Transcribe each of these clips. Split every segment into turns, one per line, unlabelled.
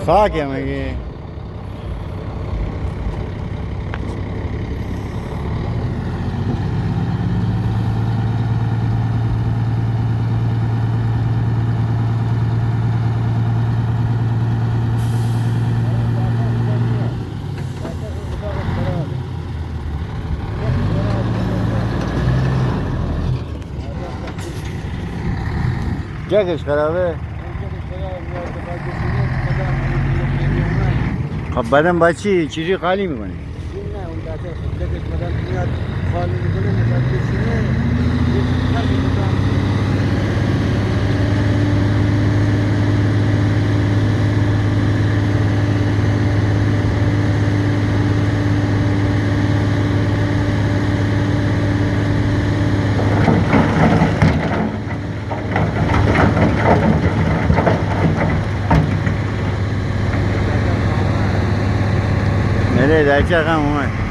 خاکه مگه؟ جاکش خرابه؟ خب بعدم باید چیزی خالی میکنی؟
نه اون دسته جاکش بدن میاد خالی میکنه مثلا بشینه
نره در چه هم اومد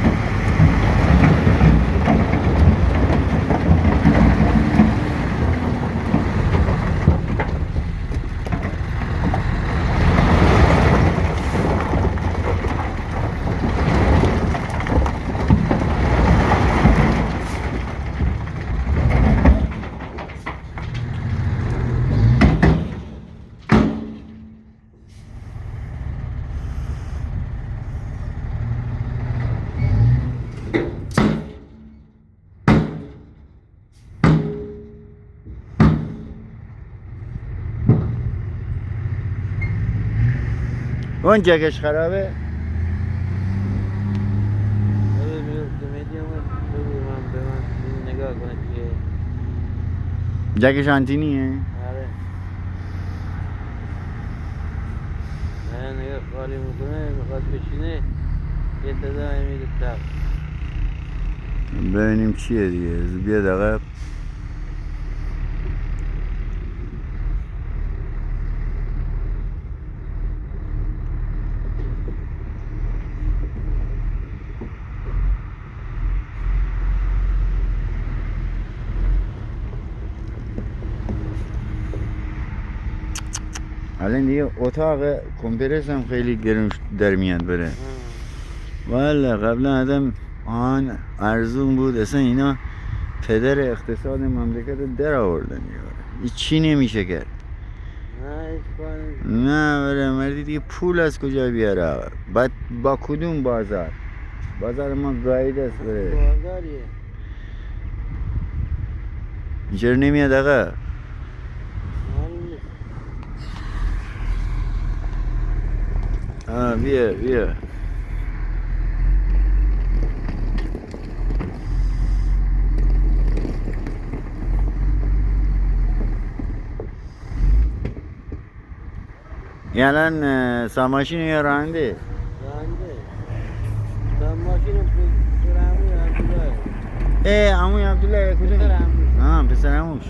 اون جاکش خرابه؟
نگاه کنه چیه
جاکش آنتینیه؟
آره نگاه خالی میکنه میخواد بشینه یه تدا میده تب
ببینیم چیه دیگه بیاد عقب الان دیگه اتاق کمپرس هم خیلی گرون در میاد بره والا قبلا آدم آن ارزون بود اصلا اینا پدر اقتصاد مملکت رو در آوردن چی نمیشه کرد نه بره مردی دیگه پول از کجا بیاره بعد با کدوم بازار ما گاهید است بره
بازاریه
چرا نمیاد آقا بیا این الان ساماشین یا راننده؟
راننده ساماشین پسر عموی عبدالله
عموی عبدالله کدوم؟
پسر عموی
پسر عموش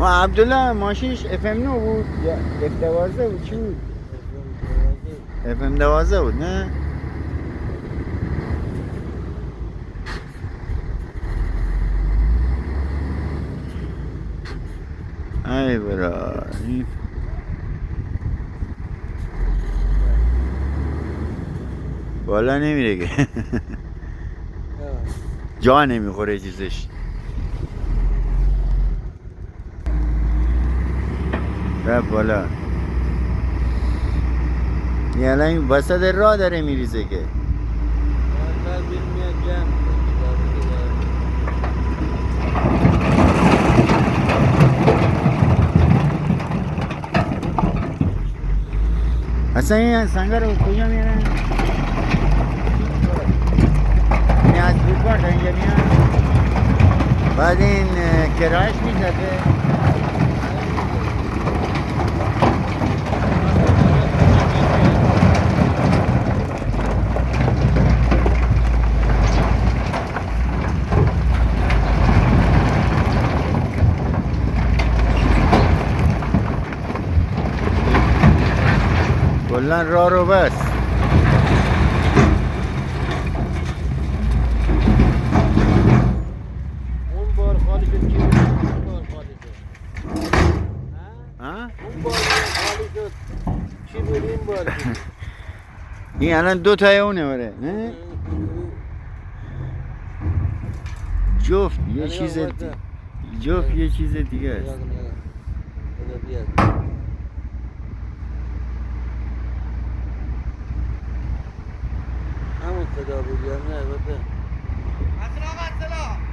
و عبدالله ماشینش FM 9 بود یا F12 بود چی بود؟ FM 12 بود نه؟ ای برا بالا نمیره که جا نمیخوره چیزش رفت بالا یه الان وسط راه داره میریزه که اصلا این سنگا رو کجا میرن؟ این از بودوار تا اینجا میرن بعد این کرایش میزده کلن راه رو بس
بار
این الان دو تای اونه بره نه؟ جفت یه چیز جفت یه چیز دیگه است
همون صدا بود یا نه بده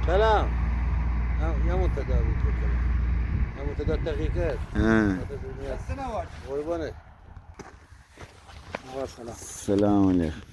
سلام همون صدا بود همون صدا دقیقه قربانه.
سلام علیکم.